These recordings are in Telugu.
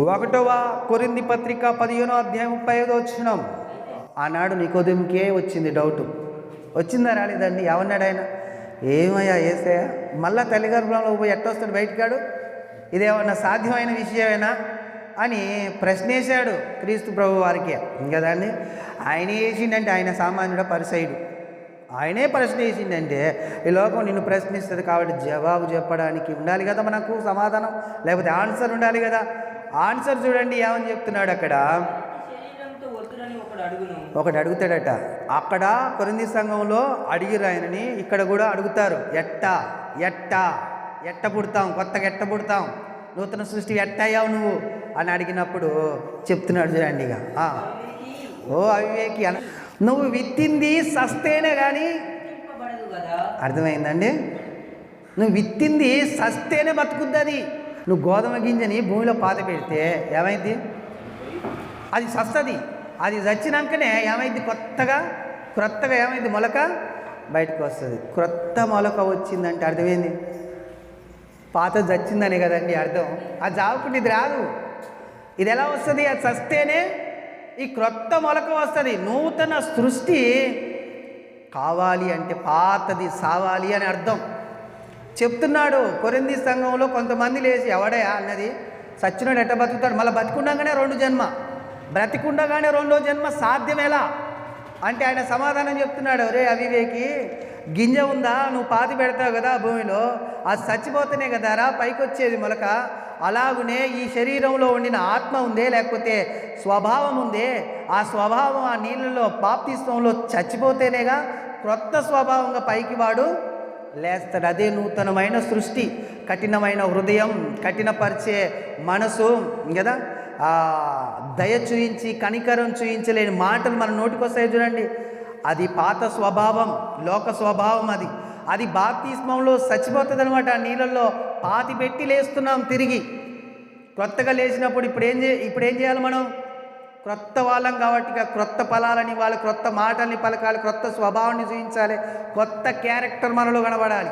ఒకటవ కొరింథీ పత్రిక 15వ అధ్యాయం 35వ వచనం. ఆనాడు నికోదేముకే వచ్చింది డౌట్. వచ్చిందా రాలేదండి? ఏమన్నాడు ఆయన? ఏమయ్యా యేసయ్యా, మళ్ళా తల్లి గర్భంలో పోయి ఎట్టొస్తాడు బయటకాడు? ఇదేమన్నా సాధ్యమైన విషయమేనా అని ప్రశ్నేశాడు క్రీస్తు ప్రభు వారికి. ఇంకదాన్ని ఆయన వేసిండంటే ఆయన సామాన్యుడ పరిసయుడు. ఆయనే ప్రశ్న వేసిండంటే ఈ లోకం నిన్ను ప్రశ్నిస్తుంది కాబట్టి జవాబు చెప్పడానికి ఉండాలి కదా మనకు సమాధానం, లేకపోతే ఆన్సర్ ఉండాలి కదా. ఆన్సర్ చూడండి ఏమని చెప్తున్నాడు అక్కడ. ఒకడు అడుగుతాడట అక్కడ కొరింథీ సంఘంలో అడిగిరు ఆయనని, ఇక్కడ కూడా అడుగుతారు. ఎట్ట పుడతాం, కొత్తగా ఎట్ట పుడతాం, నూతన సృష్టి ఎట్ట అయ్యావు నువ్వు అని అడిగినప్పుడు చెప్తున్నాడు చూడండి. ఇక ఓ అవివేకి, నువ్వు విత్తింది సస్తేనే కానీ అర్థమైందండి. నువ్వు విత్తింది సస్తేనే బతుకుద్ది. అది నువ్వు గోధుమ గింజని భూమిలో పాత పెడితే ఏమైంది? అది సస్తది. అది చచ్చినాకనే ఏమైంది? క్రొత్తగా ఏమైంది? మొలక బయటకు వస్తుంది. క్రొత్త మొలక వచ్చిందంటే అర్థమైంది? పాత చచ్చిందని కదండి అర్థం. అది చావుకుంటే ఇది రాదు. ఇది ఎలా వస్తుంది? అది చస్తేనే ఈ క్రొత్త మొలక వస్తుంది. నూతన సృష్టి కావాలి అంటే పాతది సావాలి అని అర్థం చెప్తున్నాడు. కొరింథీ సంఘంలో కొంతమంది లేచి ఎవడయా అన్నది, సచ్చినోడు ఎట్ట బతుకుతాడు? మళ్ళీ బతికుండగానే 2 జన్మ, బ్రతికుండగానే 2వ జన్మ సాధ్యమేలా అంటే ఆయన సమాధానం చెప్తున్నాడు. రే అవివేకి, గింజ ఉందా, నువ్వు పాతి పెడతావు కదా భూమిలో, అది చచ్చిపోతేనే కదారా పైకి వచ్చేది మొలక. అలాగునే ఈ శరీరంలో ఉండిన ఆత్మ ఉందే, లేకపోతే స్వభావం ఉందే, ఆ స్వభావం ఆ నీళ్ళలో బాప్తిస్మంలో చచ్చిపోతేనేగా క్రొత్త స్వభావంగా పైకి వాడు లేస్తాడు. అదే నూతనమైన సృష్టి. కఠినమైన హృదయం, కఠినపరిచే మనసు కదా, దయ చూయించి కనికరం చూయించలేని మాటలు మన నోటికి వస్తాయి చూడండి. అది పాత స్వభావం, లోక స్వభావం. అది బాప్తిస్మంలో చచ్చిపోతుంది అనమాట. ఆ నీళ్ళల్లో పాతి పెట్టి లేస్తున్నాం తిరిగి. క్రొత్తగా లేచినప్పుడు ఇప్పుడు ఏం చేయాలి మనం? క్రొత్త వాళ్ళం కాబట్టి క్రొత్త ఫలాలని వాళ్ళు, క్రొత్త మాటల్ని పలకాలి, క్రొత్త స్వభావాన్ని చూపించాలి, కొత్త క్యారెక్టర్ మనలో కనబడాలి.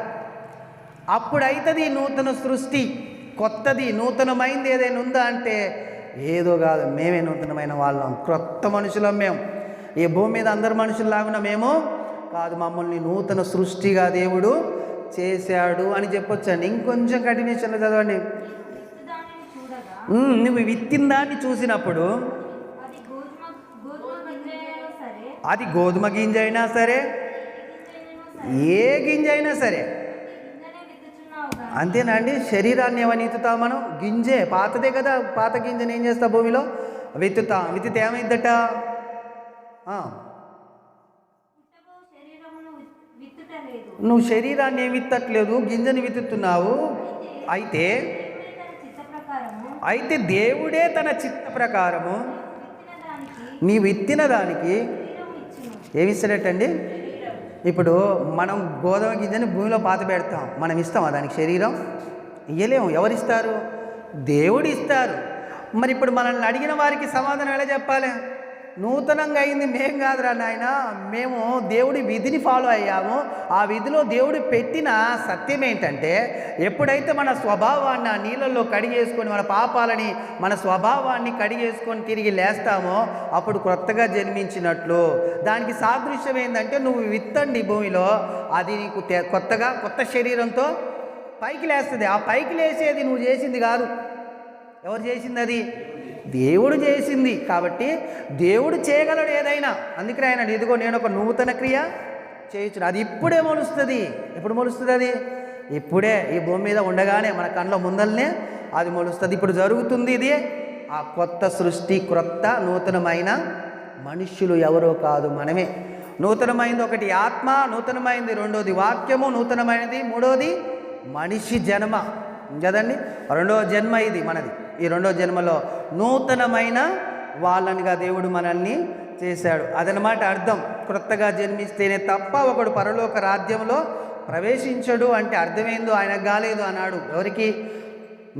అప్పుడైతుంది నూతన సృష్టి. కొత్తది నూతనమైంది ఏదైనా ఉందా అంటే ఏదో కాదు, మేమే నూతనమైన వాళ్ళం, క్రొత్త మనుషులం మేము. ఈ భూమి మీద అందరు మనుషుల్లాగున్నా మేము కాదు, మమ్మల్ని నూతన సృష్టిగా దేవుడు చేశాడు అని చెప్పొచ్చండి. ఇంకొంచెం కంటిన్యూషన్లో చదవండి. నువ్వు విత్తిన దాన్ని చూసినప్పుడు అది గోధుమ గింజ అయినా సరే, ఏ గింజ అయినా సరే అంతేనండి. శరీరాన్ని ఏమని విత్తుతాం మనం? గింజే, పాతదే కదా. పాత గింజను ఏం చేస్తా? భూమిలో విత్తుతాం. విత్తితే ఏమైందట? నువ్వు శరీరాన్ని ఏమి విత్తట్లేదు, గింజని విత్తుతున్నావు. అయితే దేవుడే తన చిత్త ప్రకారము నీ విత్తిన దానికి ఏమిస్తాడటండి? ఇప్పుడు మనం గోధుమ గింజని భూమిలో పాత పెడతాం, మనం ఇస్తామా దానికి శరీరం? ఇయ్యలేము. ఎవరిస్తారు? దేవుడు ఇస్తారు. మరి ఇప్పుడు మనల్ని అడిగిన వారికి సమాధానం ఎలా చెప్పాలి? నూతనంగా అయింది మేం కాదురా నాయన, మేము దేవుడి విధిని ఫాలో అయ్యాము. ఆ విధిలో దేవుడు పెట్టిన సత్యం ఏంటంటే, ఎప్పుడైతే మన స్వభావాన్ని ఆ నీళ్ళల్లో కడిగేసుకొని, మన పాపాలని, మన స్వభావాన్ని కడిగేసుకొని తిరిగి లేస్తామో అప్పుడు కొత్తగా జన్మించినట్లు. దానికి సాదృశ్యం ఏంటంటే, నువ్వు విత్తండి భూమిలో, అది నీకు కొత్త శరీరంతో పైకి లేస్తుంది. ఆ పైకి లేచేది నువ్వు చేసింది కాదు. ఎవరు చేసింది? అది దేవుడు చేసింది. కాబట్టి దేవుడు చేయగలడు ఏదైనా. అందుకనే ఆయన ఇదిగో నేను ఒక నూతన క్రియ చేయొచ్చు. అది ఇప్పుడే మొలుస్తుంది. ఎప్పుడు మొలుస్తుంది? అది ఇప్పుడే, ఈ భూమి మీద ఉండగానే మన కళ్ళ ముందల్నే అది మొలుస్తుంది. ఇప్పుడు జరుగుతుంది ఇది. ఆ కొత్త సృష్టి, క్రొత్త నూతనమైన మనుష్యులు ఎవరో కాదు, మనమే. నూతనమైంది ఒకటి ఆత్మ, నూతనమైంది 2వది వాక్యము, నూతనమైనది 3వది మనిషి జన్మ కదండి. 2వ జన్మ ఇది మనది. ఈ 2వ జన్మలో నూతనమైన వాళ్ళనిగా దేవుడు మనల్ని చేశాడు. అదనమాట అర్థం. క్రొత్తగా జన్మిస్తేనే తప్ప ఒకడు పరలోక రాజ్యంలో ప్రవేశించడు అంటే అర్థమేందో ఆయనకు కాలేదు అన్నాడు. ఎవరికి?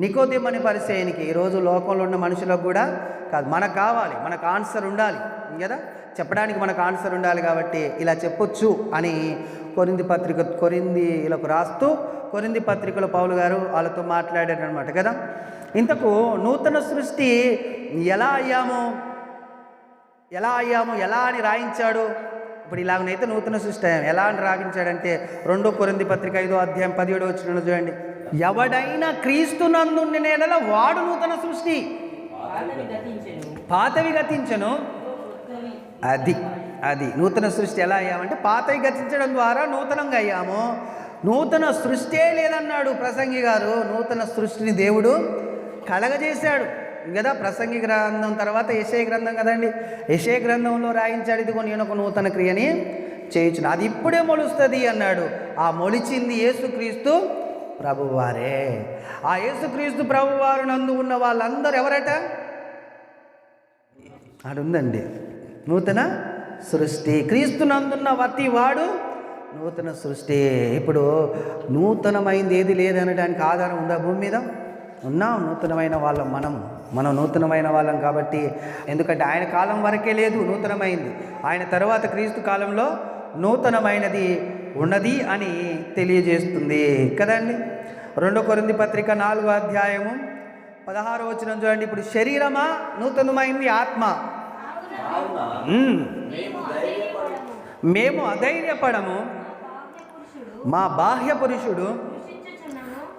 నికోదేమని పరిచయానికి. ఈరోజు లోకంలో ఉన్న మనుషులకు కూడా కాదు, మనకు కావాలి, మనకు ఆన్సర్ ఉండాలి కదా, చెప్పడానికి మనకు ఆన్సర్ ఉండాలి. కాబట్టి ఇలా చెప్పొచ్చు అని కొరింథీలకు రాస్తూ కొరింథీ పత్రికలో పౌలు గారు వాళ్ళతో మాట్లాడారు అనమాట కదా. ఇంతకు నూతన సృష్టి ఎలా అయ్యాము ఎలా అని రాయించాడు? ఇప్పుడు ఇలాగనైతే నూతన సృష్టి అయ్యాం. ఎలా అని రాయించాడంటే 2 కొరింథీ పత్రిక 5వ అధ్యాయం 17వ వచనంలో చూడండి. ఎవడైనా క్రీస్తునందుండిన యెడల వాడు నూతన సృష్టి, పాతవి గతించెను. అది నూతన సృష్టి ఎలా అయ్యామంటే పాతవి గతించడం ద్వారా నూతనంగా అయ్యాము. నూతన సృష్టే లేదన్నాడు ప్రసంగి గారు. నూతన సృష్టిని దేవుడు కలగజేశాడు కదా. ప్రసంగి గ్రంథం తర్వాత యెషయా గ్రంథం కదండి. యెషయా గ్రంథంలో రాయించాడు, ఇదిగో నేను ఒక నూతన క్రియని చేయించును, అది ఇప్పుడే మొలుస్తుంది అన్నాడు. ఆ మొలిచింది యేసుక్రీస్తు ప్రభువారే. ఆ యేసుక్రీస్తు ప్రభువారు నందు ఉన్న వాళ్ళందరూ ఎవరట? అడుందండి నూతన సృష్టి. క్రీస్తు నందున్న ప్రతి వాడు నూతన సృష్టి. ఇప్పుడు నూతనమైంది ఏది లేదనడానికి ఆధారం ఉందా భూమి మీద? ఉన్నాం, నూతనమైన వాళ్ళం మనం నూతనమైన వాళ్ళం కాబట్టి. ఎందుకంటే ఆయన కాలం వరకే లేదు నూతనమైంది, ఆయన తర్వాత క్రీస్తు కాలంలో నూతనమైనది ఉన్నది అని తెలియజేస్తుంది కదండి. 2 కొరింథీ పత్రిక 4వ అధ్యాయము 16వ వచనం చూడండి. ఇప్పుడు శరీరమా నూతనమైంది, ఆత్మ. మేము అధైర్యపడము, మా బాహ్య పురుషుడు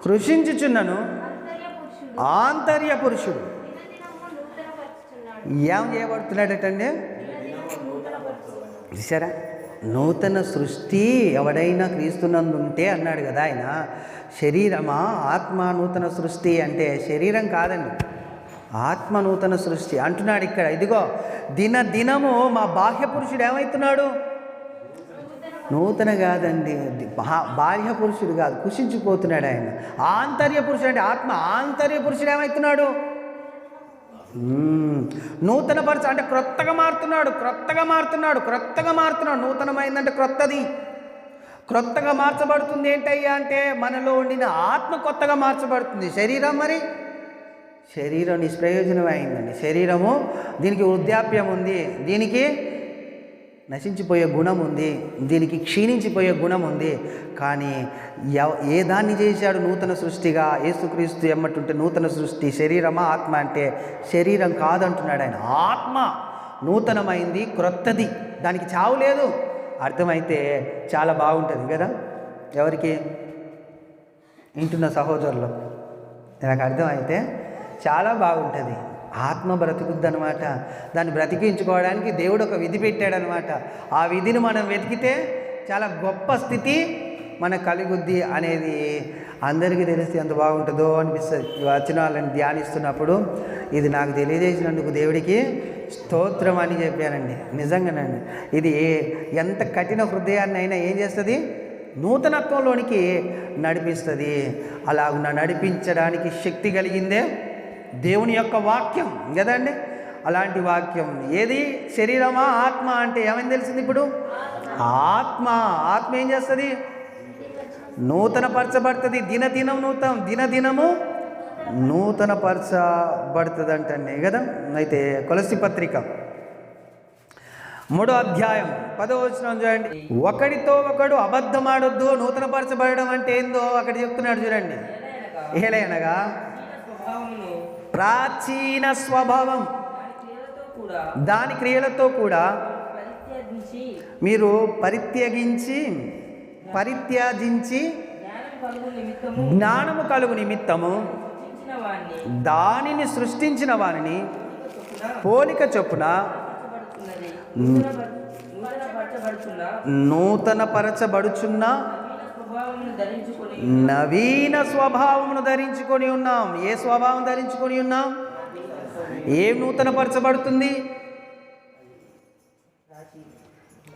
కృషించుచున్నను, ఆంతర్య పురుషుడు ఏం చేయబడుతున్నాడటండి? చూసారా, నూతన సృష్టి ఎవడైనా క్రీస్తునందుంటే అన్నాడు కదా ఆయన. శరీరమా ఆత్మ నూతన సృష్టి అంటే శరీరం కాదండి, ఆత్మ నూతన సృష్టి అంటున్నాడు ఇక్కడ. ఇదిగో దినము మా బాహ్య పురుషుడు ఏమవుతున్నాడు? నూతన కాదండి, బాహ్య పురుషుడు కాదు, కుషించిపోతున్నాడు ఆయన. ఆంతర్య పురుషుడు అంటే ఆత్మ, ఆంతర్య పురుషుడు ఏమవుతున్నాడు? నూతన పరచ అంటే క్రొత్తగా మారుతున్నాడు. నూతనమైందంటే క్రొత్తగా మార్చబడుతుంది. ఏంటయ్యా అంటే మనలో ఉండిన ఆత్మ కొత్తగా మార్చబడుతుంది. శరీరం శరీరం నిష్ప్రయోజనమైందండి. శరీరము దీనికి వృద్ధాప్యం ఉంది, దీనికి నశించిపోయే గుణం ఉంది, దీనికి క్షీణించిపోయే గుణం ఉంది. కానీ ఏ దాన్ని చేశాడు నూతన సృష్టిగా? యేసుక్రీస్తు ఎమ్మటుంటే నూతన సృష్టి. శరీరమా ఆత్మ అంటే శరీరం కాదంటున్నాడు ఆయన. ఆత్మ నూతనమైంది, క్రొత్తది, దానికి చావు లేదు. అర్థమైతే చాలా బాగుంటుంది కదా. ఎవరికి? వింటున్న సహోదరులు నాకు అర్థమైతే చాలా బాగుంటుంది. ఆత్మ బ్రతుకుద్ది అనమాట. దాన్ని బ్రతికించుకోవడానికి దేవుడు ఒక విధి పెట్టాడనమాట. ఆ విధిని మనం వెతికితే చాలా గొప్ప స్థితి మనకు కలుగుద్ది అనేది అందరికీ తెలిస్తే ఎంత బాగుంటుందో అనిపిస్తుంది. ఈ వచనాలను ధ్యానిస్తున్నప్పుడు ఇది నాకు తెలియజేసినందుకు దేవుడికి స్తోత్రం అని చెప్పానండి. నిజంగానండి, ఇది ఎంత కఠిన హృదయాన్ని అయినా ఏం చేస్తుంది? నూతనత్వంలోనికి నడిపిస్తుంది. అలాగున్న నడిపించడానికి శక్తి కలిగిందే దేవుని యొక్క వాక్యం కదండి. అలాంటి వాక్యం ఏది? శరీరమా ఆత్మ అంటే ఏమని తెలిసింది ఇప్పుడు? ఆత్మ ఏం చేస్తుంది? నూతనపరచబడుతుంది. దినదినము నూతనపరచబడుతుంది అంటండి కదా. అయితే కొలస్సీ పత్రిక 3వ అధ్యాయం 10వ వచనం చూడండి. ఒకడితో ఒకడు అబద్ధమాడొద్దు. నూతనపరచబడడం అంటే ఏందో అక్కడ చెప్తున్నాడు చూడండి. ఏలైనగా ప్రాచీన స్వభావం దాని క్రియలతో కూడా మీరు పరిత్యజించి జ్ఞానము కలుగు నిమిత్తము దానిని సృష్టించిన వారిని పోలిక చొప్పున నూతనపరచబడుచున్న నవీన స్వభావమును ధరించుకొని ఉన్నాం. ఏ స్వభావం ధరించుకొని ఉన్నాం? ఏం నూతనపరచబడుతుంది?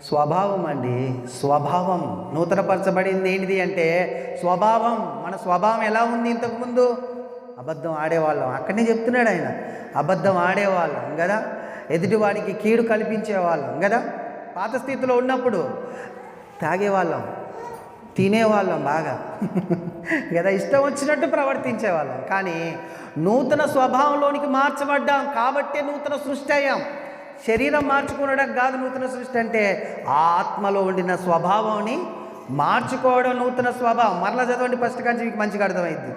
స్వభావం అండి. స్వభావం నూతనపరచబడింది. ఏంటిది అంటే స్వభావం. మన స్వభావం ఎలా ఉంది? ఇంతకుముందు అబద్ధం ఆడేవాళ్ళం. అక్కడనే చెప్తున్నాడు ఆయన. అబద్ధం ఆడేవాళ్ళం కదా, ఎదుటివాడికి కీడు కల్పించేవాళ్ళం కదా. పాత స్థితిలో ఉన్నప్పుడు తాగేవాళ్ళం, తినేవాళ్ళం బాగా కదా, ఇష్టం వచ్చినట్టు ప్రవర్తించేవాళ్ళం. కానీ నూతన స్వభావంలోనికి మార్చబడ్డాం కాబట్టి నూతన సృష్టి అయ్యాం. శరీరం మార్చుకోవడం కాదు నూతన సృష్టి అంటే, ఆత్మలో ఉండిన స్వభావాన్ని మార్చుకోవడం నూతన స్వభావం. మరలా చదవండి ఫస్ట్ నుంచి మీకు మంచిగా అర్థమైంది.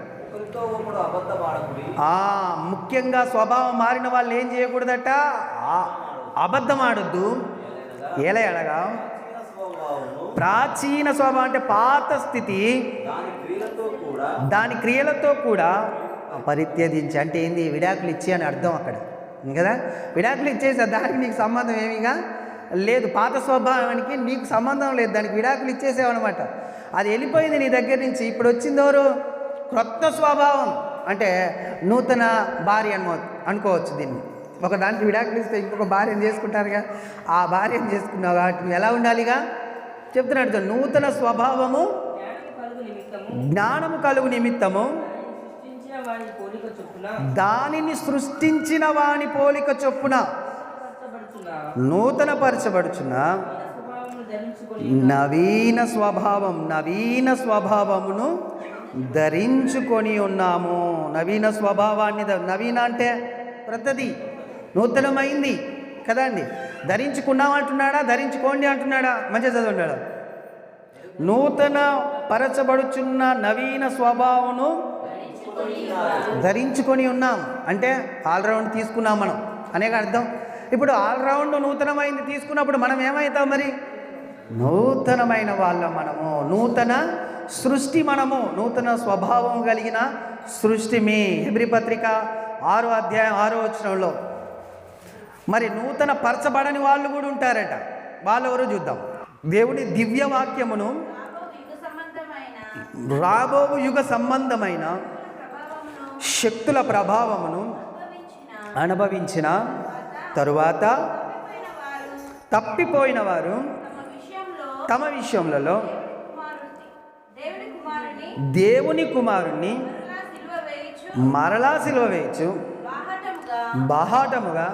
ముఖ్యంగా స్వభావం మారిన వాళ్ళు ఏం చేయకూడదట? అబద్ధం ఆడొద్దు. ఎలా ఎలాగా? ప్రాచీన స్వభావం అంటే పాత స్థితి, దాని క్రియలతో కూడా పరిత్యజించి. అంటే ఏంది? విడాకులు ఇచ్చి అని అర్థం అక్కడ కదా. విడాకులు ఇచ్చేసా, దానికి నీకు సంబంధం ఏమీగా లేదు. పాత స్వభావానికి నీకు సంబంధం లేదు, దానికి విడాకులు ఇచ్చేసావన్నమాట. అది వెళ్ళిపోయింది నీ దగ్గర నుంచి. ఇప్పుడు వచ్చిందెవరు? క్రొత్త స్వభావం. అంటే నూతన భార్య అనుకోవచ్చు దీన్ని. ఒక దానికి విడాకులు ఇస్తే ఇంకొక భార్యను చేసుకుంటారుగా, ఆ భార్యను చేసుకున్నావు కాబట్టి ఎలా ఉండాలిగా చెప్తున్నాడు. నూతన స్వభావము జ్ఞానము కలుగు నిమిత్తము దానిని సృష్టించిన వాని పోలిక చొప్పున నూతన పరచబడుచున్న నవీన స్వభావమును ధరించుకొని ఉన్నాము. నవీన స్వభావాన్ని, నవీన అంటే ప్రతిదీ నూతనమైంది కదండి. ధరించుకున్నాం అంటున్నాడా? ధరించుకోండి అంటున్నాడా? మంచిగా చదవండి. నూతన పరచబడుచున్న నవీన స్వభావమును ధరించుకొని ఉన్నాం అంటే ఆల్రౌండ్ తీసుకున్నాం మనం అనేక అర్థం. ఇప్పుడు ఆల్రౌండ్ నూతనమైంది తీసుకున్నప్పుడు మనం ఏమవుతాం? మరి నూతనమైన వాళ్ళం మనము, నూతన సృష్టి మనము, నూతన స్వభావం కలిగిన సృష్టి. మీ హెబ్రీ పత్రిక 6వ అధ్యాయం 6వ వచనంలో మరి నూతన పరచబడని వాళ్ళు కూడా ఉంటారట. వాళ్ళు ఎవరో చూద్దాం. దేవుని దివ్య వాక్యమును రాబో యుగ సంబంధమైన శక్తుల ప్రభావమును అనుభవించిన తరువాత తప్పిపోయిన వారు తమ విషయములలో దేవుని కుమారుణ్ణి మరలా సిలువ వేయచ్చు బాహాటముగా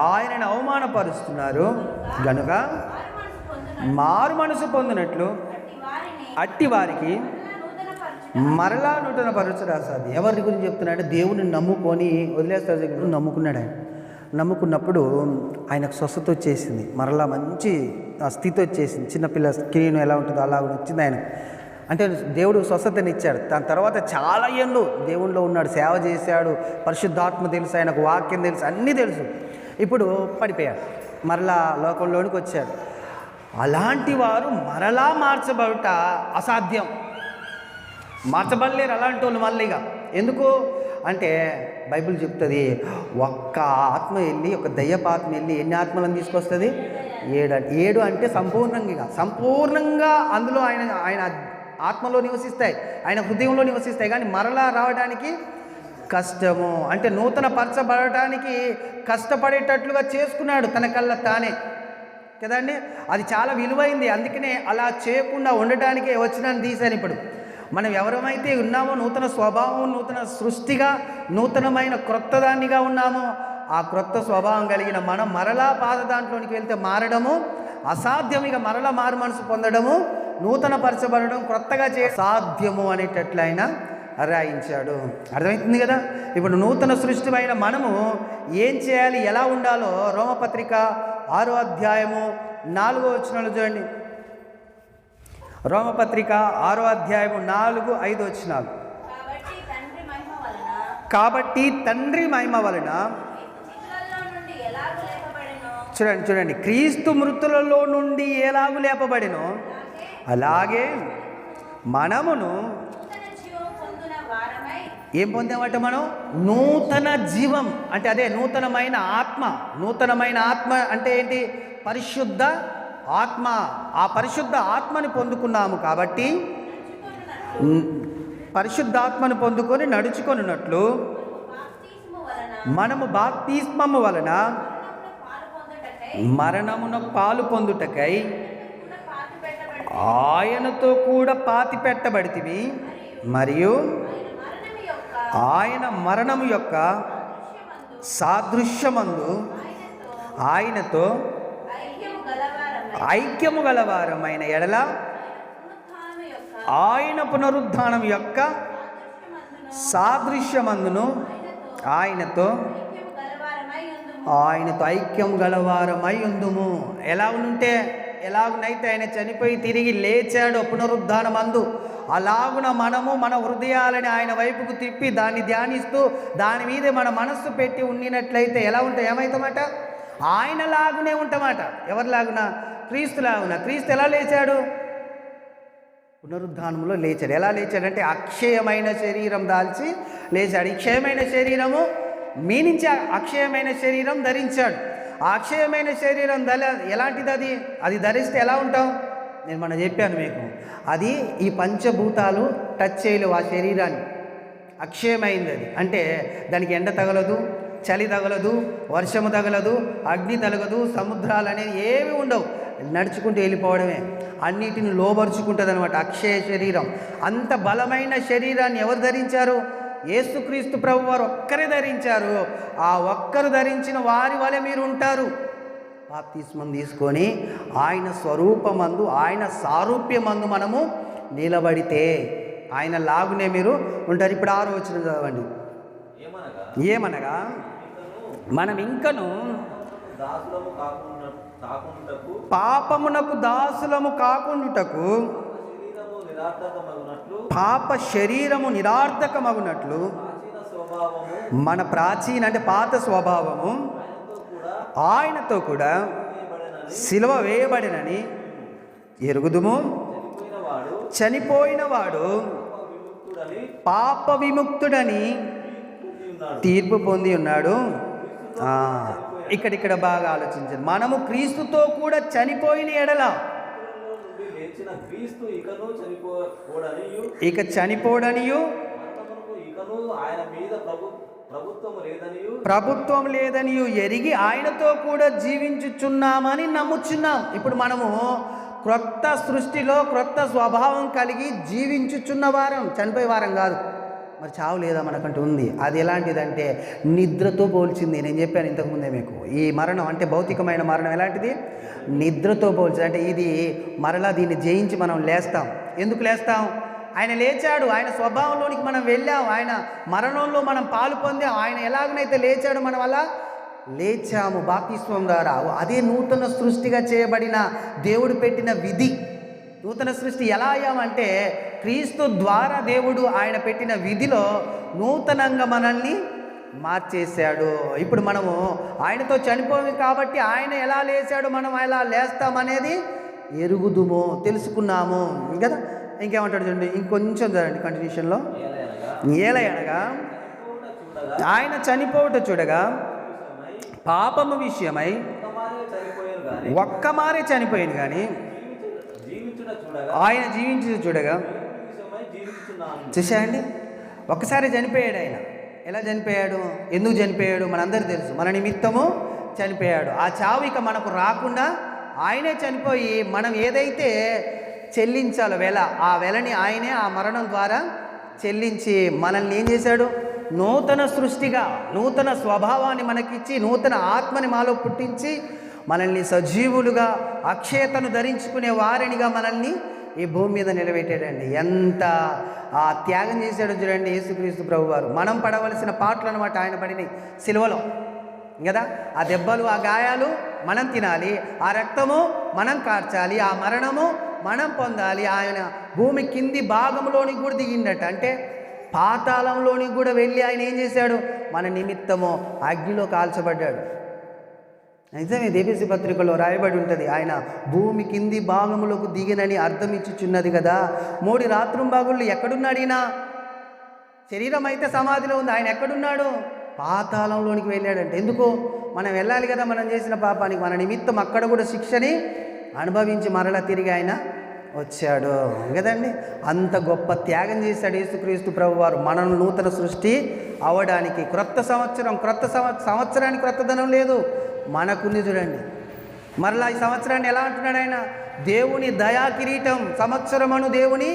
ఆయనను అవమానపరుస్తున్నారు గనుక మారు మనసు పొందినట్లు అట్టి వారికి మరలా నూతన పరచరాసాది. ఎవరి గురించి చెప్తున్నాడు? దేవుని నమ్ముకొని వదిలేస్తారు. నమ్ముకున్నాడు. ఆయన నమ్ముకున్నప్పుడు ఆయనకు స్వస్థత వచ్చేసింది, మరలా మంచి స్థితి వచ్చేసింది. చిన్నపిల్ల స్క్రీన్ ఎలా ఉంటుందో అలా వచ్చింది ఆయన. అంటే దేవుడు స్వస్థతనిచ్చాడు. దాని తర్వాత చాలా ఏళ్ళు దేవునిలో ఉన్నాడు, సేవ చేశాడు, పరిశుద్ధాత్మ తెలుసు, ఆయనకు వాక్యం తెలుసు, అన్నీ తెలుసు. ఇప్పుడు పడిపోయాడు, మరలా లోకంలోనికి వచ్చాడు. అలాంటి వారు మరలా మార్చబడుట అసాధ్యం. మార్చబడలేరు అలాంటి వాళ్ళు మళ్ళీగా. ఎందుకు అంటే బైబిల్ చెప్తుంది, ఒక్క ఆత్మ వెళ్ళి, ఒక దయ్యపు ఆత్మ వెళ్ళి ఎన్ని ఆత్మలను తీసుకొస్తుంది? 7 అంటే సంపూర్ణంగా అందులో ఆయన ఆత్మలో నివసిస్తాయి, ఆయన హృదయంలో నివసిస్తాయి. కానీ మరలా రావడానికి కష్టము. అంటే నూతన పరచబడటానికి కష్టపడేటట్లుగా చేసుకున్నాడు తన కళ్ళ తానే కదండి. అది చాలా విలువైంది. అందుకనే అలా చేయకుండా ఉండటానికే వచ్చినాను తీశాను. ఇప్పుడు మనం ఎవరమైతే ఉన్నామో, నూతన స్వభావం, నూతన సృష్టిగా, నూతనమైన క్రొత్త దాన్నిగా ఉన్నామో, ఆ క్రొత్త స్వభావం కలిగిన మనం మరలా పాత దాంట్లోనికి వెళ్తే మారడము అసాధ్యం. ఇక మరలా మారు మనసు పొందడము, నూతన పరచబడడం, క్రొత్తగా సాధ్యము అనేటట్లయినా రాయించాడు. అర్థమవుతుంది కదా. ఇప్పుడు నూతన సృష్టి అయిన మనము ఏం చేయాలి, ఎలా ఉండాలో రోమపత్రిక 6వ అధ్యాయము 4వ వచనాలు చూడండి. రోమపత్రిక 6వ అధ్యాయము 4, 5 వచనాలు. కాబట్టి తండ్రి మహిమ వలన చూడండి క్రీస్తు మృతులలో నుండి ఎలాగు లేపబడినో అలాగే మనమును ఏం పొందామట? మనం నూతన జీవం. అంటే అదే నూతనమైన ఆత్మ. నూతనమైన ఆత్మ అంటే ఏంటి? పరిశుద్ధ ఆత్మ. ఆ పరిశుద్ధ ఆత్మని పొందుకున్నాము కాబట్టి పరిశుద్ధాత్మను పొందుకొని నడుచుకొనున్నట్లు మనము బాప్తిస్మము వలన మరణమున పాలు పొందుటకై ఆయనతో కూడా పాతి పెట్టబడితివి, మరియు ఆయన మరణము యొక్క సాదృశ్యమందు ఆయనతో ఐక్యము గలవారమైన ఎడల ఆయన పునరుద్ధానం యొక్క సాదృశ్యమందును ఆయనతో ఐక్యం గలవారమై ఉందుము. ఎలాగుంటే ఎలాగునైతే ఆయన చనిపోయి తిరిగి లేచాడు పునరుద్ధానమందు, అలాగున మనము మన హృదయాలని ఆయన వైపుకు తిప్పి దాన్ని ధ్యానిస్తూ దాని మీదే మన మనస్సు పెట్టి ఉండినట్లయితే ఎలా ఉంటాయి, ఏమవుతామట? ఆయనలాగునే ఉంటామట. ఎవరిలాగున? క్రీస్తులాగున. క్రీస్తు ఎలా లేచాడు? పునరుద్ధానంలో లేచాడు. ఎలా లేచాడంటే అక్షయమైన శరీరం దాల్చి లేచాడు. ఈ క్షయమైన శరీరము మీ నుంచి అక్షయమైన శరీరం ధరించాడు. ఆ అక్షయమైన శరీరం ఎలాంటిది? అది ధరిస్తే ఎలా ఉంటాం? నేను మొన్న చెప్పాను మీకు, అది ఈ పంచభూతాలు టచ్ చేయలేవు ఆ శరీరాన్ని. అక్షయమైంది అది. అంటే దానికి ఎండ తగలదు, చలి తగలదు, వర్షము తగలదు, అగ్ని తగలదు, సముద్రాలు అనేది ఏమి ఉండవు. నడుచుకుంటూ వెళ్ళిపోవడమే. అన్నిటిని లోబరుచుకుంటుంది అనమాట అక్షయ శరీరం. అంత బలమైన శరీరాన్ని ఎవరు ధరించారు? యేసుక్రీస్తు ప్రభు వారు ఒక్కరే ధరించారు. ఆ ఒక్కరు ధరించిన వారి వలె మీరు ఉంటారు. బాప్తిస్మం తీసుకొని ఆయన స్వరూపమందు, ఆయన సారూప్యమందు మనము నిలబడితే ఆయన లాగునే మీరు ఉంటారు. ఇప్పుడు 6వ వచనం చదవండి. ఏమనగా మనం ఇంకను పాపమునకు దాసులము కాకుండుటకు పాప శరీరము నిరార్థకమగునట్లు మన ప్రాచీన అంటే పాత స్వభావము ఆయనతో కూడా సిలువ వేయబడినని ఎరుగుదుము. చనిపోయిన వాడు పాప విముక్తుడని తీర్పు పొంది ఉన్నాడు. ఇక్కడ బాగా ఆలోచించండి. మనము క్రీస్తుతో కూడా చనిపోయిన ఎడల ఇక చనిపోడనియు ప్రభుత్వం లేదనియు ఎరిగి ఆయనతో కూడా జీవించుచున్నామని నమ్ముచున్నాం. ఇప్పుడు మనము క్రొత్త సృష్టిలో క్రొత్త స్వభావం కలిగి జీవించుచున్న వారం, చనిపోయే వారం కాదు. మరి చావు లేదా మనకంటూ ఉంది. అది ఎలాంటిదంటే నిద్రతో పోల్చింది. నేను చెప్పాను ఇంతకుముందే మీకు, ఈ మరణం అంటే భౌతికమైన మరణం ఎలాంటిది? నిద్రతో పోల్చింది. అంటే ఇది మరలా దీన్ని జయించి మనం లేస్తాం. ఎందుకు లేస్తాం? ఆయన లేచాడు, ఆయన స్వభావంలోనికి మనం వెళ్ళాం, ఆయన మరణంలో మనం పాలు పొందాం. ఆయన ఎలాగనైతే లేచాడు మనం అలా లేచాము బాప్తిస్మం ద్వారా. అదే నూతన సృష్టిగా చేయబడిన దేవుడు పెట్టిన విధి. నూతన సృష్టి ఎలా అయ్యామంటే క్రీస్తు ద్వారా దేవుడు ఆయన పెట్టిన విధిలో నూతనంగా మనల్ని మార్చేశాడు. ఇప్పుడు మనము ఆయనతో చనిపోయాము కాబట్టి ఆయన ఎలా లేచాడు మనం ఎలా లేస్తామనేది ఎరుగుదుము, తెలుసుకున్నాము కదా. ఇంకేమంటాడు చూడండి, ఇంకొంచెం చదవండి కంటిన్యూషన్లో. ఏలయనగా ఆయన చనిపోవుట చూడగా పాపము విషయమై ఒక్కమారే చనిపోయాను కానీ ఆయన జీవించి చూడగా. చూసాయండి, ఒక్కసారి చనిపోయాడు ఆయన. ఎలా చనిపోయాడు? ఎందుకు చనిపోయాడు? మనందరికీ తెలుసు. మన నిమిత్తము చనిపోయాడు. ఆ చావు ఇక మనకు రాకుండా ఆయనే చనిపోయి మనం ఏదైతే చెల్లించాలో వెల, ఆ వెలని ఆయనే ఆ మరణం ద్వారా చెల్లించి మనల్ని ఏం చేశాడు? నూతన సృష్టిగా, నూతన స్వభావాన్ని మనకిచ్చి, నూతన ఆత్మని మాలో పుట్టించి మనల్ని సజీవులుగా అక్షయతను ధరించుకునే వారినిగా మనల్ని ఈ భూమి మీద నిలబెట్టాడండి. ఎంత త్యాగం చేశాడో చూడండి యేసుక్రీస్తు ప్రభువారు. మనం పడవలసిన పాటలు అనమాట ఆయన పడినాయి సిలువలో కదా. ఆ దెబ్బలు, ఆ గాయాలు మనం తినాలి, ఆ రక్తము మనం కార్చాలి, ఆ మరణము మనం పొందాలి. ఆయన భూమి కింది భాగంలోనికి కూడా దిగిండట. అంటే పాతాళంలోనికి కూడా వెళ్ళి ఆయన ఏం చేశాడు? మన నిమిత్తము అగ్నిలో కాల్చబడ్డాడు. నిజమే, దేవీసి పత్రికలో రాయబడి ఉంటుంది, ఆయన భూమి కింది భాగములకు దిగినని అర్థం ఇచ్చుచున్నది కదా. 3 రాత్రింబాగుళ్ళు ఎక్కడున్నాడు ఈయన? శరీరం అయితే సమాధిలో ఉంది, ఆయన ఎక్కడున్నాడు? పాతాళంలోనికి వెళ్ళాడంటే. ఎందుకు? మనం వెళ్ళాలి కదా మనం చేసిన పాపానికి. మన నిమిత్తం అక్కడ కూడా శిక్షని అనుభవించి మరలా తిరిగి ఆయన వచ్చాడు కదండి. అంత గొప్ప త్యాగం చేశాడు యేసుక్రీస్తు ప్రభువారు మనల్ని నూతన సృష్టి అవ్వడానికి. క్రొత్త సంవత్సరానికి క్రొత్తదనం లేదు, మనకుంది చూడండి. మరలా ఈ సంవత్సరాన్ని ఎలా అంటున్నాడు ఆయన? దేవుని దయా కిరీటం. సంవత్సరమను దేవుని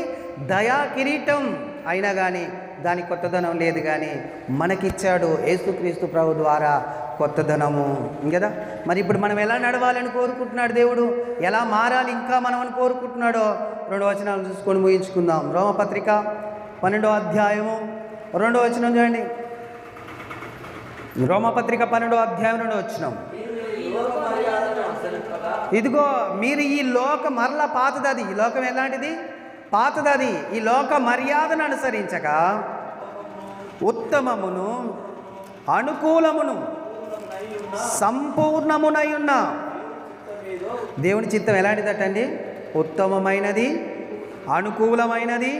దయా కిరీటం అయినా కానీ దానికి కొత్తదనం లేదు, కానీ మనకిచ్చాడు యేసుక్రీస్తు ప్రభు ద్వారా కొత్తదనము కదా. మరి ఇప్పుడు మనం ఎలా నడవాలని కోరుకుంటున్నాడు దేవుడు, ఎలా మారాలి ఇంకా మనం అని కోరుకుంటున్నాడో 2 వచనాలు చూసుకొని ముగించుకుందాం. రోమపత్రిక 12వ అధ్యాయము 2వ వచనం చూడండి. రోమపత్రిక 12వ అధ్యాయం 2వ వచనం. ఇదిగో మీరు ఈ లోకం మరలా పాతది. అది ఈ లోకం ఎలాంటిది? పాతదది. ఈ లోక మర్యాదను అనుసరించక ఉత్తమమును అనుకూలమును సంపూర్ణమునై ఉన్న దేవుని చిత్తం ఎలాంటిదటండి? ఉత్తమమైనది, అనుకూలమైనది,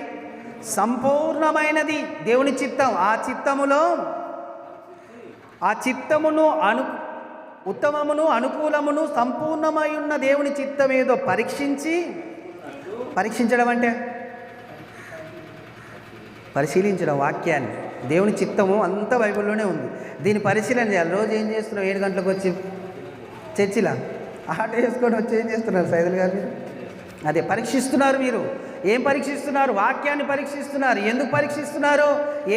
సంపూర్ణమైనది దేవుని చిత్తం. ఆ చిత్తమును ఉత్తమమును అనుకూలమును సంపూర్ణమై ఉన్న దేవుని చిత్తం ఏదో పరీక్షించడం అంటే పరిశీలించడం. వాక్యాన్ని, దేవుని చిత్తము అంతా బైబిల్లోనే ఉంది. దీన్ని పరిశీలన చేయాలి. రోజు ఏం చేస్తున్నావు? 7 గంటలకు వచ్చి చర్చిలా ఆట వేసుకొని వచ్చి ఏం చేస్తున్నారు సైదులు గారు? మీరు అదే పరీక్షిస్తున్నారు. మీరు ఏం పరీక్షిస్తున్నారు? వాక్యాన్ని పరీక్షిస్తున్నారు. ఎందుకు పరీక్షిస్తున్నారు?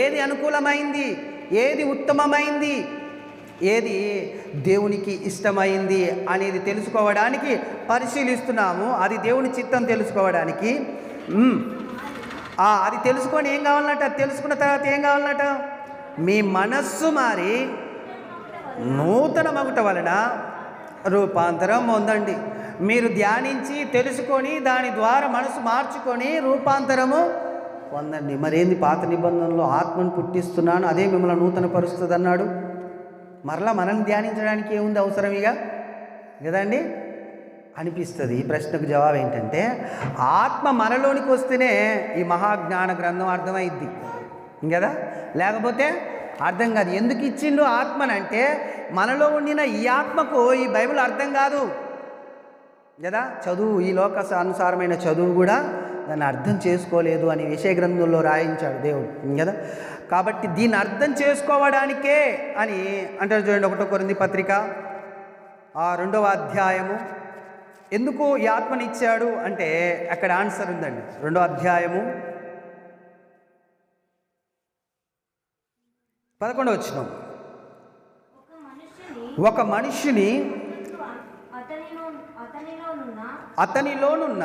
ఏది అనుకూలమైంది, ఏది ఉత్తమమైంది, ఏది దేవునికి ఇష్టమైంది అనేది తెలుసుకోవడానికి పరిశీలిస్తున్నాము. అది దేవుని చిత్తం తెలుసుకోవడానికి. అది తెలుసుకొని ఏం కావాలన్నట? తెలుసుకున్న తర్వాత ఏం కావాలన్నట? మీ మనస్సు మారి నూతన మగుట వలన రూపాంతరం పొందండి. మీరు ధ్యానించి తెలుసుకొని దాని ద్వారా మనసు మార్చుకొని రూపాంతరము పొందండి. మరేంది? పాత నిబంధనలో ఆత్మను పుట్టిస్తున్నాను, అదే మిమ్మల్ని నూతన పరుస్తుంది అన్నాడు. మరలా మనల్ని ధ్యానించడానికి ఏముంది అవసరం ఇక కదండి అనిపిస్తుంది. ఈ ప్రశ్నకు జవాబు ఏంటంటే, ఆత్మ మనలోనికి వస్తేనే ఈ మహాజ్ఞాన గ్రంథం అర్థమైద్ది కదా, లేకపోతే అర్థం కాదు. ఎందుకు ఇచ్చిండు ఆత్మనంటే, మనలో ఉండిన ఈ ఆత్మకు ఈ బైబిల్ అర్థం కాదు కదా. చదువు, ఈ లోక అనుసారమైన చదువు కూడా దాన్ని అర్థం చేసుకోలేదు అని విషయ గ్రంథంలో రాయించాడు దేవుడు కదా. కాబట్టి దీన్ని అర్థం చేసుకోవడానికే అని అంటారు చూడండి. 1 కొరింథీ పత్రిక 2వ అధ్యాయము. ఎందుకు ఈ ఆత్మనిచ్చాడు అంటే అక్కడ ఆన్సర్ ఉందండి. 2వ అధ్యాయము 11వ వచనం. ఒక మనిషిని అతనిలోనున్న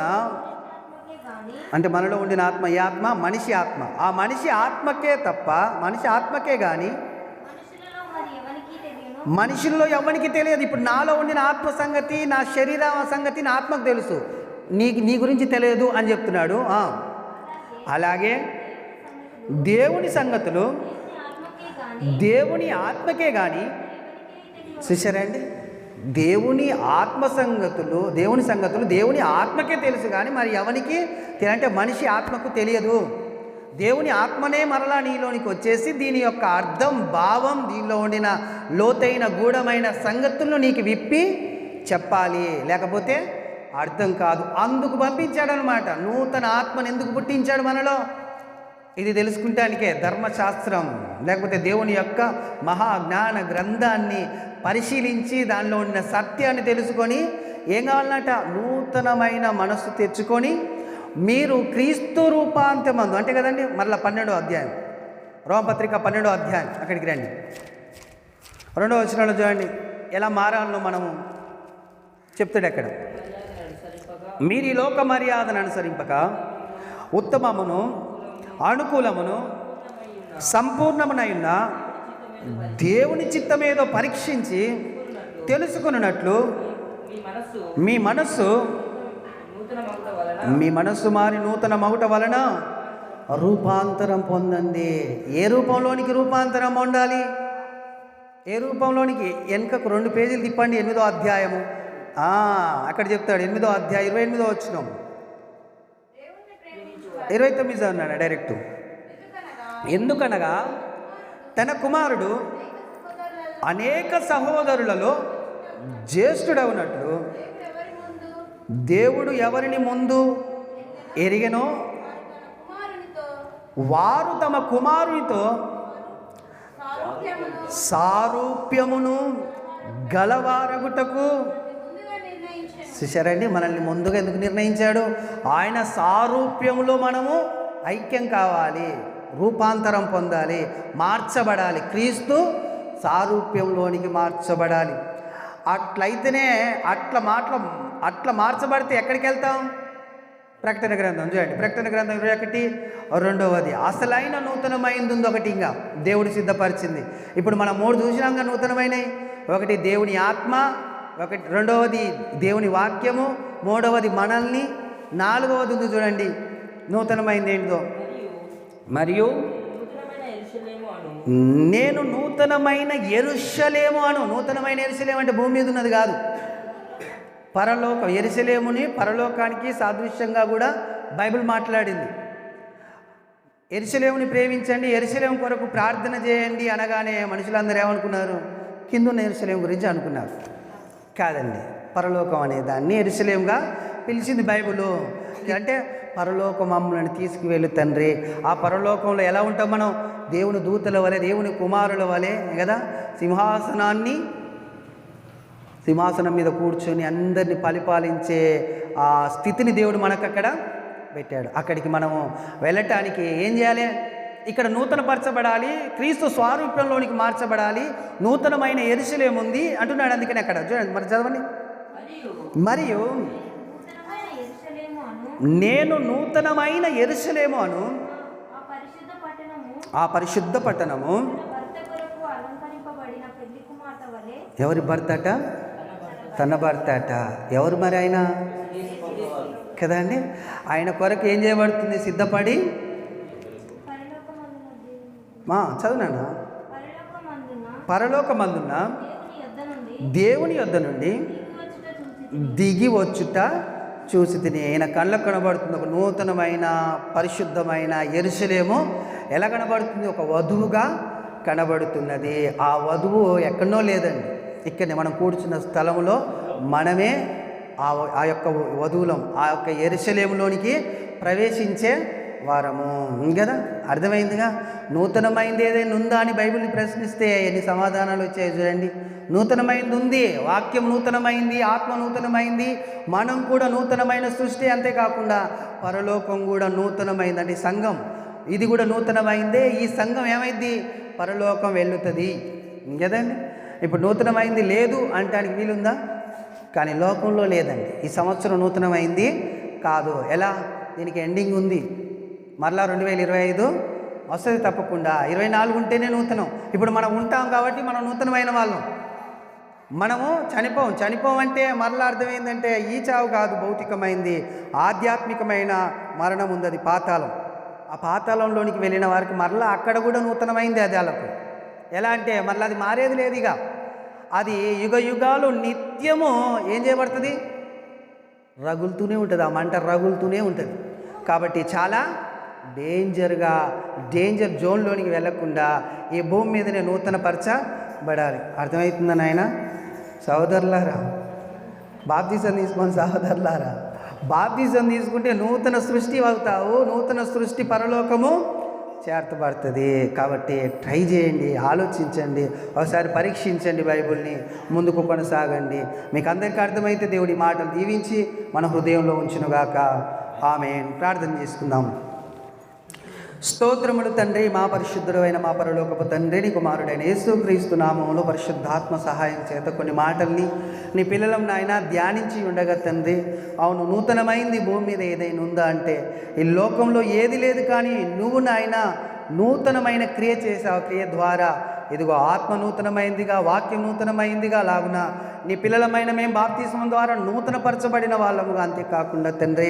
అంటే మనలో ఉండిన ఆత్మ, ఈ ఆత్మ మనిషి ఆత్మ. ఆ మనిషి ఆత్మకే తప్ప మనిషి ఆత్మకే కానీ మనుషుల్లో ఎవరికి తెలియదు. ఇప్పుడు నాలో ఉండిన ఆత్మ సంగతి, నా శరీర సంగతి నా ఆత్మకు తెలుసు, నీ గురించి తెలియదు అని చెప్తున్నాడు. అలాగే దేవుని సంగతులు దేవుని ఆత్మకే కానీ, చూశారండి, దేవుని సంగతులు దేవుని ఆత్మకే తెలుసు కానీ మరి ఎవరికి అంటే మనిషి ఆత్మకు తెలియదు. దేవుని ఆత్మనే మరలా నీలోనికి వచ్చేసి దీని యొక్క అర్థం, భావం, దీనిలో ఉండిన లోతైన గూఢమైన సంగతులను నీకు విప్పి చెప్పాలి, లేకపోతే అర్థం కాదు. అందుకు పంపించాడనమాట. నూతన ఆత్మను ఎందుకు పుట్టించాడు మనలో? ఇది తెలుసుకుంటానికే ధర్మశాస్త్రం లేకపోతే దేవుని యొక్క మహాజ్ఞాన గ్రంథాన్ని పరిశీలించి దానిలో ఉన్న సత్యాన్ని తెలుసుకొని ఏం కావాలన్నట? నూతనమైన మనస్సు తెచ్చుకొని మీరు క్రీస్తు రూపాంతమందు అంటే కదండి. మరలా 12వ అధ్యాయం, రోమపత్రిక 12వ అధ్యాయం, అక్కడికి రండి. 2వ వచనంలో చూడండి ఎలా మారాలో మనము చెప్తాడు అక్కడ. మీరు ఈ లోక మర్యాదను అనుసరింపక ఉత్తమమును అనుకూలమును సంపూర్ణమునైన దేవుని చిత్తమేదో పరీక్షించి తెలుసుకున్నట్లు మీ మనస్సు మారి నూతన మగుట వలన రూపాంతరం పొందండి. ఏ రూపంలోనికి రూపాంతరం పొందాలి? ఏ రూపంలోనికి? వెనుకకు 2 పేజీలు తిప్పండి. 8వ అధ్యాయము అక్కడ చెప్తాడు. 8వ అధ్యాయం 28వ వచనం, 29 అన్నాడు డైరెక్ట్. ఎందుకనగా తన కుమారుడు అనేక సహోదరులలో జ్యేష్ఠుడవునట్లు దేవుడు ఎవరిని ముందు ఎరిగెనో వారు తమ కుమారునితో సారూప్యమును గలవారగుటకు. చూశారండి, మనల్ని ముందుగా ఎందుకు నిర్ణయించాడు? ఆయన సారూప్యములో మనము ఐక్యం కావాలి, రూపాంతరం పొందాలి, మార్చబడాలి. క్రీస్తు సారూప్యంలోనికి మార్చబడాలి. అట్లయితేనే అట్లా మార్చబడితే ఎక్కడికి వెళ్తాం? ప్రకటన గ్రంథం చూడండి. ప్రకటన గ్రంథం 21:2 అసలైన నూతనమైంది ఉంది ఒకటి, ఇంకా దేవుడు సిద్ధపరిచింది. ఇప్పుడు మనం 3 చూసినాక నూతనమైనవి. ఒకటి దేవుని ఆత్మ, ఒకటి 2వది దేవుని వాక్యము, 3వది మనల్ని, 4వది ఉంది చూడండి నూతనమైంది ఏంటో. మరియు నేను నూతనమైన యెరూషలేము అను. నూతనమైన యెరూషలేము అంటే భూమి మీద ఉన్నది కాదు, పరలోకం. యెరూషలేముని పరలోకానికి సాదృశ్యంగా కూడా బైబిల్ మాట్లాడింది. యెరూషలేముని ప్రేమించండి, యెరూషలేము కొరకు ప్రార్థన చేయండి అనగానే మనుషులందరూ ఏమనుకున్నారు? కిందున్న యెరూషలేము గురించి అనుకున్నారు. కాదండి, పరలోకం అనే దాన్ని యెరూషలేముగా పిలిచింది బైబిల్. అంటే పరలోకం మమ్మల్ని తీసుకువెళ్ళు తండ్రి. ఆ పరలోకంలో ఎలా ఉంటాం మనం? దేవుని దూతల వలె, దేవుని కుమారుల వలె కదా. సింహాసనం మీద కూర్చొని అందరినీ పరిపాలించే ఆ స్థితిని దేవుడు మనకు అక్కడ పెట్టాడు. అక్కడికి మనము వెళ్ళటానికి ఏం చేయాలి? ఇక్కడ నూతనపరచబడాలి, క్రీస్తు స్వారూప్యంలోనికి మార్చబడాలి, నూతనమైన యెరూషలేము ఉంది అంటున్నాడు. అందుకని అక్కడ చూడండి, మరి చదవండి. మరియు నేను నూతనమైన యెరూషలేము అను, ఆ పరిశుద్ధ పట్టణము. ఎవరి భర్త అట? తన భర్త అట. ఎవరు మరి ఆయన? కదా అండి, ఆయన కొరకు ఏం చేయబడుతుంది? సిద్ధపడి చదువునా? పరలోకమందున్న దేవుని యొద్ద నుండి దిగి వచ్చుట చూసి తిని. ఆయన కళ్ళకు కనబడుతుంది ఒక నూతనమైన పరిశుద్ధమైన యెరూషలేము. ఎలా కనబడుతుంది? ఒక వధువుగా కనబడుతున్నది. ఆ వధువు ఎక్కడనో లేదండి, ఇక్కడనే మనం కూర్చున్న స్థలంలో మనమే ఆ యొక్క వధువులం. ఆ యొక్క యెరూషలేములోనికి ప్రవేశించే వారము కదా. అర్థమైందిగా? నూతనమైంది ఏదైనా ఉందా అని బైబిల్ని ప్రశ్నిస్తే ఎన్ని సమాధానాలు వచ్చాయి చూడండి. నూతనమైంది ఉంది, వాక్యం నూతనమైంది, ఆత్మ నూతనమైంది, మనం కూడా నూతనమైన సృష్టి. అంతేకాకుండా పరలోకం కూడా నూతనమైంది. అంటే సంఘం ఇది కూడా నూతనమైందే. ఈ సంఘం ఏమైంది? పరలోకం వెళ్ళుతుంది కదండి. ఇప్పుడు నూతనమైంది లేదు అంటానికి వీలుందా? కానీ లోకంలో లేదండి. ఈ సంవత్సరం నూతనమైంది కాదు. ఎలా? దీనికి ఎండింగ్ ఉంది. మరలా 2025 వస్తుంది తప్పకుండా. 24 ఉంటేనే నూతనం. ఇప్పుడు మనం ఉంటాం కాబట్టి మనం నూతనమైన వాళ్ళం. మనము చనిపోవంటే మరలా అర్థమైందంటే ఈ చావు కాదు, భౌతికమైంది, ఆధ్యాత్మికమైన మరణం ఉంది. అది పాతాళం. ఆ పాతాళంలోనికి వెళ్ళిన వారికి మరలా అక్కడ కూడా నూతనమైంది. అది వాళ్ళకు ఎలా అంటే మరలా అది మారేది లేదు. ఇక అది యుగ యుగాలు నిత్యము ఏం చేయబడుతుంది? రగులుతూనే ఉంటుంది. ఆ మంట రగులుతూనే ఉంటుంది. కాబట్టి చాలా డేంజర్ జోన్లోనికి వెళ్లకుండా ఈ భూమి మీదనే నూతనపరచబడాలి. అర్థమవుతుందా నాయన? సహోదరులారా, బాప్తిజం తీసుకోండి. సహోదరులారా, బాప్తిజం తీసుకుంటే నూతన సృష్టి అవుతావు. నూతన సృష్టి పరలోకము చేర్చబడుతుంది. కాబట్టి ట్రై చేయండి, ఆలోచించండి, ఒకసారి పరీక్షించండి, బైబిల్ని ముందుకు కొనసాగండి. మీకు అందరికీ అర్థమైతే దేవుడి మాటలు దీవించి మన హృదయంలో ఉంచునుగాక. ఆమేన్. ప్రార్థన చేసుకుందాం. స్తోత్రములు తండ్రి, మా పరిశుద్ధుడైన మా పరలోకపు తండ్రి, నీ కుమారుడైన యేసుక్రీస్తు నామములో పరిశుద్ధాత్మ సహాయం చేత కొన్ని మాటల్ని నీ పిల్లలం నాయన ధ్యానించి ఉండగా తండ్రి, అవును నూతనమైంది భూమి మీద ఏదైనా ఉందా అంటే ఈ లోకంలో ఏది లేదు. కానీ నువ్వు నాయన నూతనమైన క్రియ చేసావు. క్రియ ద్వారా ఇదిగో ఆత్మ నూతనమైందిగా, వాక్యం నూతనమైందిగా లాగున నీ పిల్లలమైన మేము బాప్తిస్మం ద్వారా నూతనపరచబడిన వాళ్ళముగా. అంతేకాకుండా తండ్రి,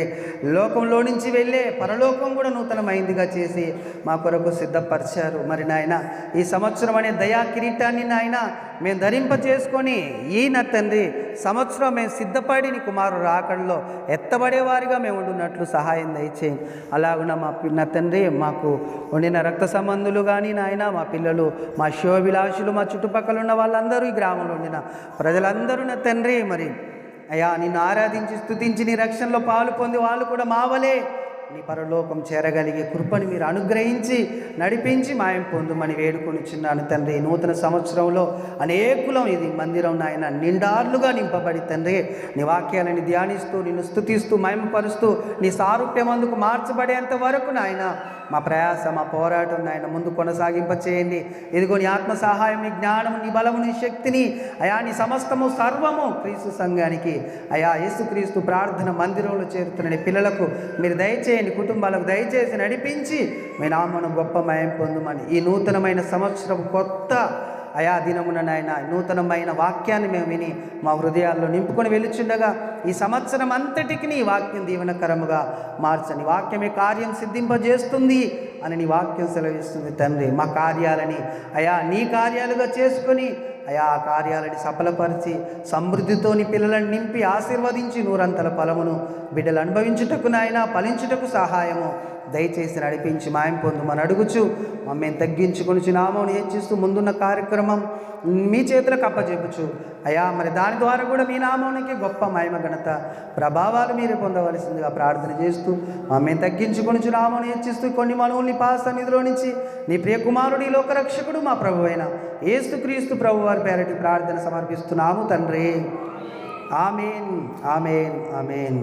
లోకంలో నుంచి వెళ్ళే పరలోకం కూడా నూతనమైందిగా చేసి మా కొరకు సిద్ధపరిచారు. మరి నాయన ఈ సంవత్సరం అనే దయా కిరీటాన్ని నాయన మేము ధరింపచేసుకొని ఈయన తండ్రి సంవత్సరం మేము సిద్ధపడి నీ కుమారుడు రాకడలో ఎత్తబడేవారిగా మేము ఉండున్నట్లు సహాయం దయచేయండి. అలాగున నా తండ్రి మాకు ఉండిన రక్త సంబంధులు కానీ నాయన మా పిల్లలు, మా శివభిలాషులు, మా చుట్టుపక్కల ఉన్న వాళ్ళందరూ, ఈ గ్రామంలో ఉండిన ప్రజలందరూ నా తండ్రి మరి అయ్యా నిన్ను ఆరాధించి స్తుతించి నీ రక్షణలో పాలు పొంది వాళ్ళు కూడా మావలే నీ పరలోకం చేరగలిగే కృపని మీరు అనుగ్రహించి నడిపించి మాయం పొందుమని వేడుకొని చిన్నాను తండ్రి. నూతన సంవత్సరంలో అనేకులం ఇది మందిరం నాయన నిండార్లుగా నింపబడి తండ్రి నీ వాక్యాలని ధ్యానిస్తూ నిన్ను స్తుతిస్తూ మహిమపరుస్తూ నీ సారూప్యమందుకు మార్చబడేంత వరకు నాయన మా ప్రయాస, మా పోరాటం నాయన ముందు కొనసాగింప చేయండి. ఇదిగో నీ ఆత్మ సహాయం, నీ జ్ఞానము, నీ బలము, నీ శక్తిని అయా నీ సమస్తము సర్వము క్రీస్తు సంఘానికి అయా యేసుక్రీస్తు ప్రార్థన మందిరంలో చేరుతున్న నీ పిల్లలకు మీరు దయచేయండి, కుటుంబాలకు దయచేసి నడిపించి మీ నామను గొప్ప మయం పొందుమని ఈ నూతనమైన సంవత్సరం కొత్త అయా దినమున నాయన నూతనమైన వాక్యాన్ని మేము విని మా హృదయాల్లో నింపుకొని వెలుచుండగా ఈ సంవత్సరం అంతటికి నీ వాక్యం దీవెనకరముగా మార్చని వాక్యమే కార్యం సిద్ధింపజేస్తుంది అని నీ వాక్యం సెలవిస్తుంది తండ్రి. మా కార్యాలని అయా నీ కార్యాలుగా చేసుకొని అయా ఆ కార్యాలని సఫలపరిచి సమృద్ధితోని పిల్లలను నింపి ఆశీర్వదించి నూరంతల ఫలమును బిడ్డలు అనుభవించుటకు నాయన ఫలించుటకు సహాయము దయచేసి నడిపించి మాయం పొందుమని అడుగుచు మమ్మల్ని తగ్గించుకొని నామమును హెచ్చిస్తూ ముందున్న కార్యక్రమం మీ చేతులకు అప్పచెప్పుచు అయా మరి దాని ద్వారా కూడా మీ నామానికి గొప్ప మహిమ ఘనత ప్రభావాలు మీరే పొందవలసిందిగా ప్రార్థన చేస్తూ మమ్మల్ని తగ్గించుకొని నామమును హెచ్చిస్తూ కొన్ని మనవుల్ని సన్నిధిలో నుంచి నీ ప్రియకుమారుడి లోకరక్షకుడు మా ప్రభు అయిన యేసుక్రీస్తు ప్రభు వారి పేరటి ప్రార్థన సమర్పిస్తున్నాము తండ్రి. ఆమేన్ ఆమేన్ ఆమేన్.